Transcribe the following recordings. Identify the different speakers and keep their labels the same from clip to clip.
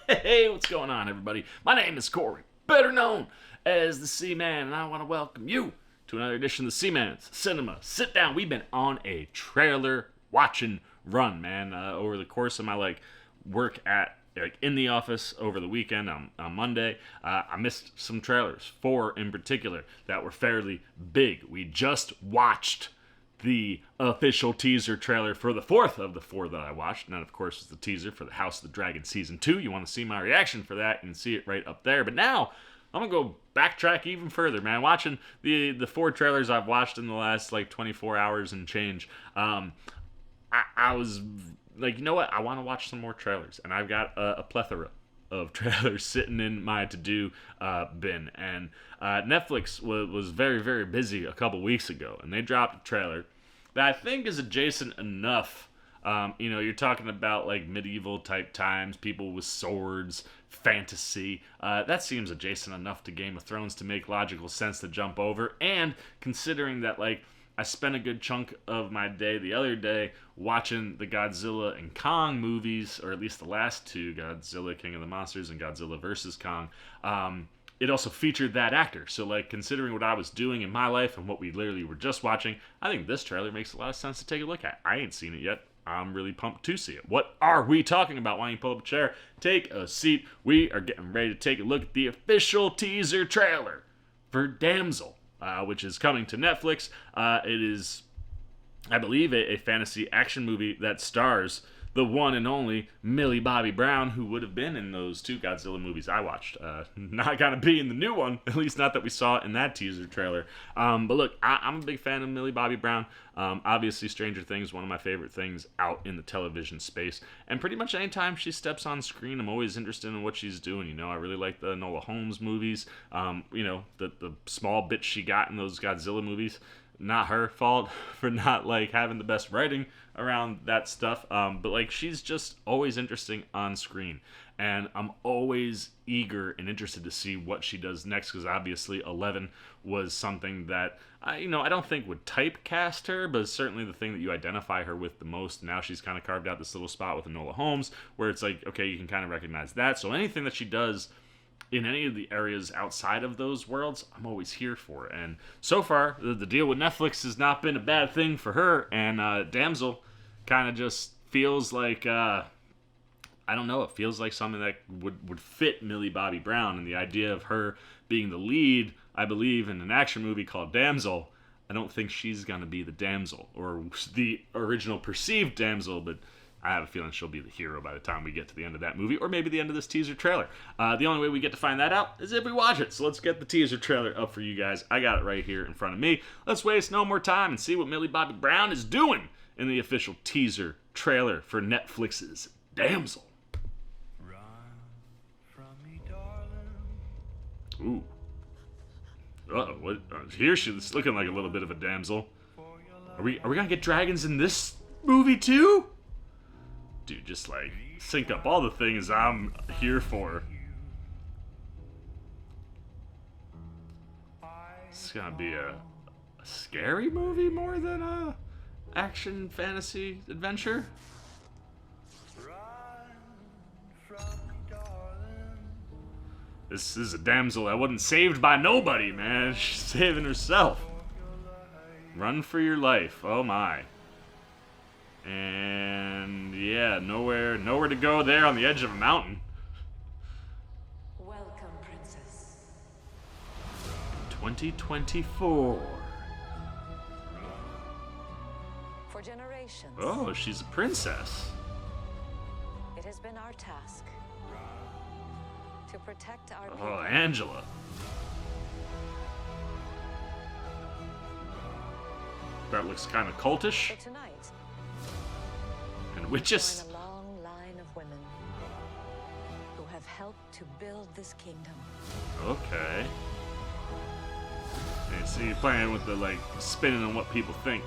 Speaker 1: Hey, what's going on, everybody? My name is Corey, better known as the Seaman, and I want to welcome you to another edition of the Seaman's Cinema Sit Down. We've been on a trailer watching run, man, over the course of my work at in the office over the weekend on Monday. I missed some trailers, 4 in particular, that were fairly big. We just watched the official teaser trailer for the 4th of the 4 that I watched, and that, of course, is the teaser for the House of the Dragon Season 2. You want to see my reaction for that, you can see it right up there. But now, I'm going to go backtrack even further, man. Watching the 4 trailers I've watched in the last, 24 hours and change, I was like, you know what? I want to watch some more trailers, and I've got a plethora of trailers sitting in my to-do bin. And Netflix was very, very busy a couple weeks ago, and they dropped a trailer that I think is adjacent enough. You're talking about medieval type times, people with swords, fantasy. That seems adjacent enough to Game of Thrones to make logical sense to jump over. And considering that I spent a good chunk of my day the other day watching the Godzilla and Kong movies, or at least the last 2, Godzilla King of the Monsters and Godzilla vs. Kong. It also featured that actor. So, considering what I was doing in my life and what we literally were just watching, I think this trailer makes a lot of sense to take a look at. I ain't seen it yet. I'm really pumped to see it. What are we talking about? Why don't you pull up a chair, take a seat. We are getting ready to take a look at the official teaser trailer for Damsel, which is coming to Netflix. It is, I believe, a fantasy action movie that stars the one and only Millie Bobby Brown, who would have been in those 2 Godzilla movies I watched. Not gonna be in the new one, at least not that we saw in that teaser trailer. But look, I'm a big fan of Millie Bobby Brown. Obviously, Stranger Things, one of my favorite things out in the television space. And pretty much anytime she steps on screen, I'm always interested in what she's doing. I really like the Enola Holmes movies. The small bit she got in those Godzilla movies. Not her fault for not having the best writing around that stuff, but she's just always interesting on screen, and I'm always eager and interested to see what she does next, because obviously 11 was something that I don't think would typecast her, but it's certainly the thing that you identify her with the most. Now she's kind of carved out this little spot with Enola Holmes where it's okay, you can kind of recognize that. So anything that she does in any of the areas outside of those worlds, I'm always here for it. And so far, the deal with Netflix has not been a bad thing for her. And Damsel kind of just feels like, I don't know, it feels like something that would fit Millie Bobby Brown. And the idea of her being the lead, I believe, in an action movie called Damsel, I don't think she's going to be the damsel, or the original perceived damsel, but I have a feeling she'll be the hero by the time we get to the end of that movie, or maybe the end of this teaser trailer. The only way we get to find that out is if we watch it. So let's get the teaser trailer up for you guys. I got it right here in front of me. Let's waste no more time and see what Millie Bobby Brown is doing in the official teaser trailer for Netflix's Damsel.
Speaker 2: Run from me, darling.
Speaker 1: Ooh. Uh-oh. What? Here she's looking like a little bit of a damsel. Are we gonna get dragons in this movie too? Dude, just sync up all the things I'm here for. It's gonna be a scary movie more than a action fantasy adventure. This is a damsel that wasn't saved by nobody, man. She's saving herself. Run for your life. Oh my. And yeah, nowhere to go there on the edge of a mountain.
Speaker 3: Welcome, princess.
Speaker 1: 2024.
Speaker 3: For generations,
Speaker 1: Oh, she's a princess.
Speaker 3: it has been our task to protect our people.
Speaker 1: Oh, Angela. That looks kind of cultish.
Speaker 3: For tonight,
Speaker 1: And witches.
Speaker 3: join a long line of women who have helped to build this kingdom.
Speaker 1: Okay. And see, you're playing with the, spinning on what people think.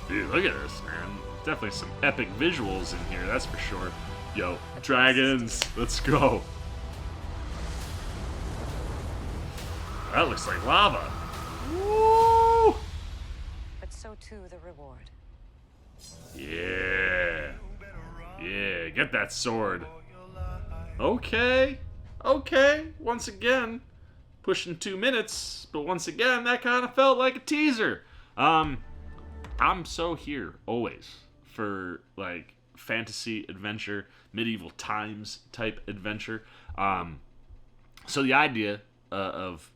Speaker 1: Dude, look at this, man. Definitely some epic visuals in here, that's for sure. Yo, dragons, let's go. That looks like lava. Woo!
Speaker 3: But so too the reward.
Speaker 1: Yeah. Yeah, get that sword. Okay. Okay. Once again, pushing 2 minutes, but once again, that kind of felt like a teaser. I'm so here always for like fantasy adventure, medieval times type adventure. So the idea of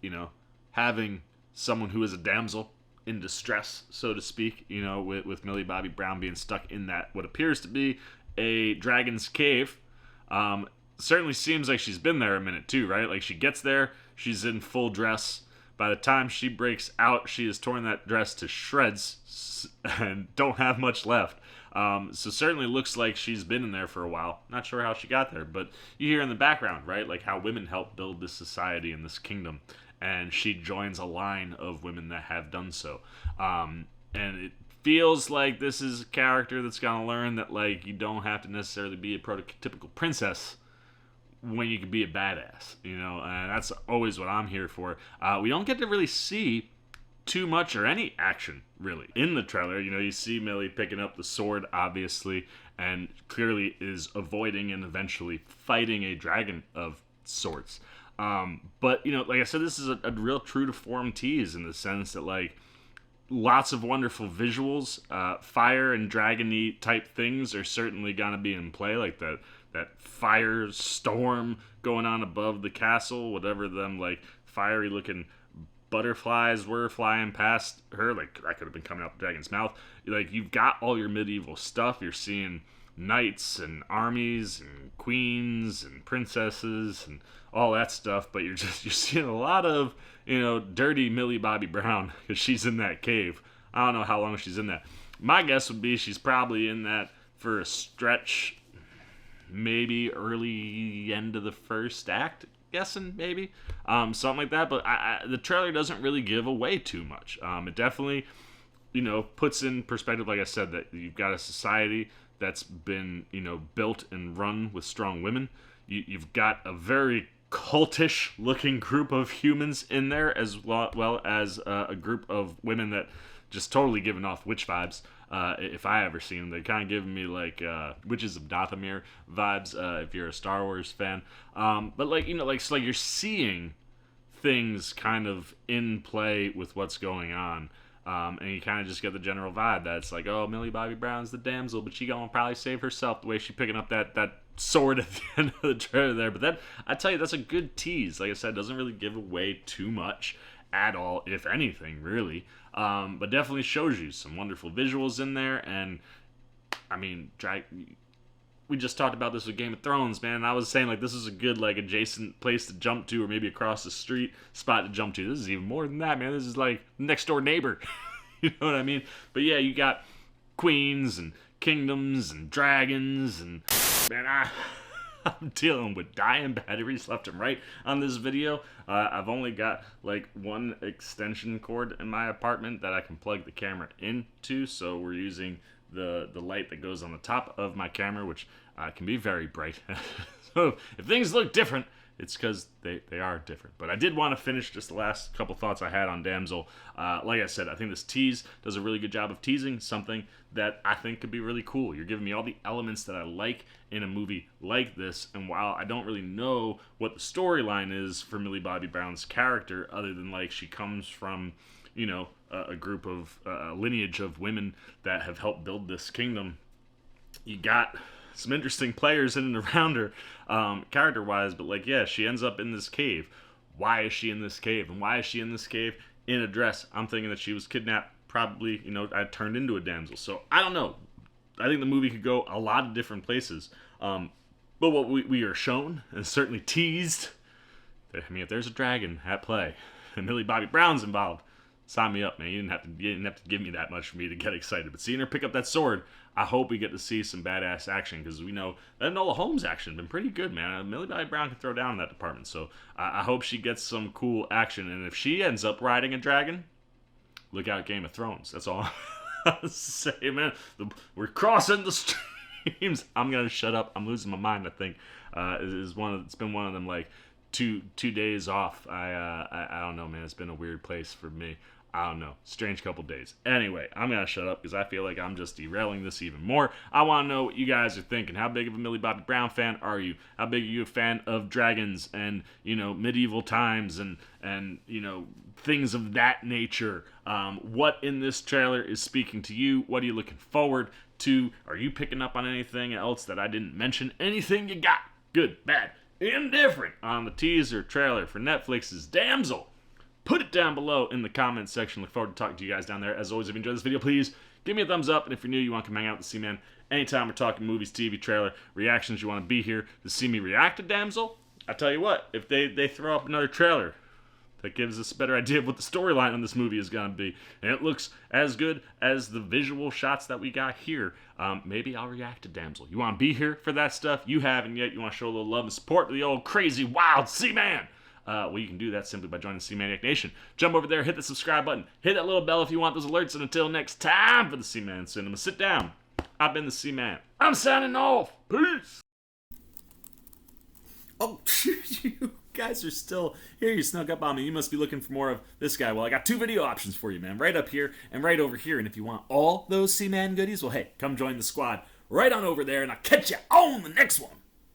Speaker 1: having someone who is a damsel in distress, so to speak, with Millie Bobby Brown being stuck in that what appears to be a dragon's cave, certainly seems like she's been there a minute too, right? Like she gets there, she's in full dress. By the time she breaks out, she has torn that dress to shreds and don't have much left. So certainly looks like she's been in there for a while. Not sure how she got there, but you hear in the background, right? Like how women help build this society and this kingdom. And she joins a line of women that have done so. And it feels like this is a character that's going to learn that like you don't have to necessarily be a prototypical princess when you can be a badass, and that's always what I'm here for. We don't get to really see too much or any action, really. In the trailer, you see Millie picking up the sword, obviously, and clearly is avoiding and eventually fighting a dragon of sorts. But, like I said, this is a real true to form tease in the sense that, like, lots of wonderful visuals, fire and dragon-y type things are certainly going to be in play, like that fire storm going on above the castle, whatever them like fiery looking butterflies were flying past her, like that could have been coming out the dragon's mouth. Like you've got all your medieval stuff. You're seeing knights and armies and queens and princesses and all that stuff, but you're seeing a lot of dirty Millie Bobby Brown because she's in that cave. I don't know how long she's in that. My guess would be she's probably in that for a stretch, maybe early end of the first act, guessing maybe something like that. But the trailer doesn't really give away too much. It definitely puts in perspective, like I said, that you've got a society that's been built and run with strong women. You've got a very cultish looking group of humans in there, as well as a group of women that just totally giving off witch vibes. If I ever seen them, they're kind of giving me like Witches of Dathomir vibes. If you're a Star Wars fan, but like so like you're seeing things kind of in play with what's going on, and you kind of just get the general vibe that it's like, oh, Millie Bobby Brown's the damsel, but she gonna probably save herself the way she picking up that sword at the end of the trailer there. But that, I tell you, that's a good tease. Like I said, it doesn't really give away too much at all, if anything, really. But definitely shows you some wonderful visuals in there. And I mean, we just talked about this with Game of Thrones, man. I was saying like this is a good like adjacent place to jump to, or maybe across the street spot to jump to. This is even more than that, man. This is like next door neighbor. You know what I mean? But yeah, you got queens and kingdoms and dragons, and man, I'm dealing with dying batteries left and right on this video. I've only got like one extension cord in my apartment that I can plug the camera into, so we're using the light that goes on the top of my camera, which can be very bright. So if things look different, it's because they are different. But I did want to finish just the last couple thoughts I had on Damsel. Like I said, I think this tease does a really good job of teasing something that I think could be really cool. You're giving me all the elements that I like in a movie like this, and while I don't really know what the storyline is for Millie Bobby Brown's character, other than like she comes from, a group of a lineage of women that have helped build this kingdom, you got some interesting players in and around her, character-wise, but like, yeah, she ends up in this cave. Why is she in this cave? And why is she in this cave in a dress? I'm thinking that she was kidnapped, probably, I turned into a damsel. So, I don't know. I think the movie could go a lot of different places. But what we are shown, and certainly teased, I mean, if there's a dragon at play, and Millie Bobby Brown's involved, sign me up, man. You didn't have to give me that much for me to get excited. But seeing her pick up that sword, I hope we get to see some badass action, because we know that Enola Holmes action has been pretty good, man. Millie Bobby Brown can throw down in that department, so I hope she gets some cool action. And if she ends up riding a dragon, look out, Game of Thrones. That's all I'll say, man. We're crossing the streams. I'm gonna shut up. I'm losing my mind. I think it's been one of them like 2 days off. I don't know, man. It's been a weird place for me. I don't know. Strange couple days. Anyway, I'm going to shut up because I feel like I'm just derailing this even more. I want to know what you guys are thinking. How big of a Millie Bobby Brown fan are you? How big are you a fan of dragons and, medieval times and things of that nature? What in this trailer is speaking to you? What are you looking forward to? Are you picking up on anything else that I didn't mention? Anything you got? Good, bad, indifferent on the teaser trailer for Netflix's Damsel? Put it down below in the comments section. Look forward to talking to you guys down there. As always, if you enjoyed this video, please give me a thumbs up. And if you're new, you want to come hang out with the C-Man anytime we're talking movies, TV, trailer, reactions, you want to be here to see me react to Damsel, I tell you what, if they throw up another trailer that gives us a better idea of what the storyline on this movie is going to be, and it looks as good as the visual shots that we got here, maybe I'll react to Damsel. You want to be here for that stuff? You haven't yet. You want to show a little love and support to the old crazy, wild C-Man? Well, you can do that simply by joining the C-Maniac Nation. Jump over there, hit the subscribe button, hit that little bell if you want those alerts, and until next time for the C-Man Cinema, sit down. I've been the C-Man. I'm signing off. Peace. Oh, you guys are still here. You snuck up on me. You must be looking for more of this guy. Well, I got 2 video options for you, man. Right up here and right over here. And if you want all those C-Man goodies, well, hey, come join the squad right on over there, and I'll catch you on the next one.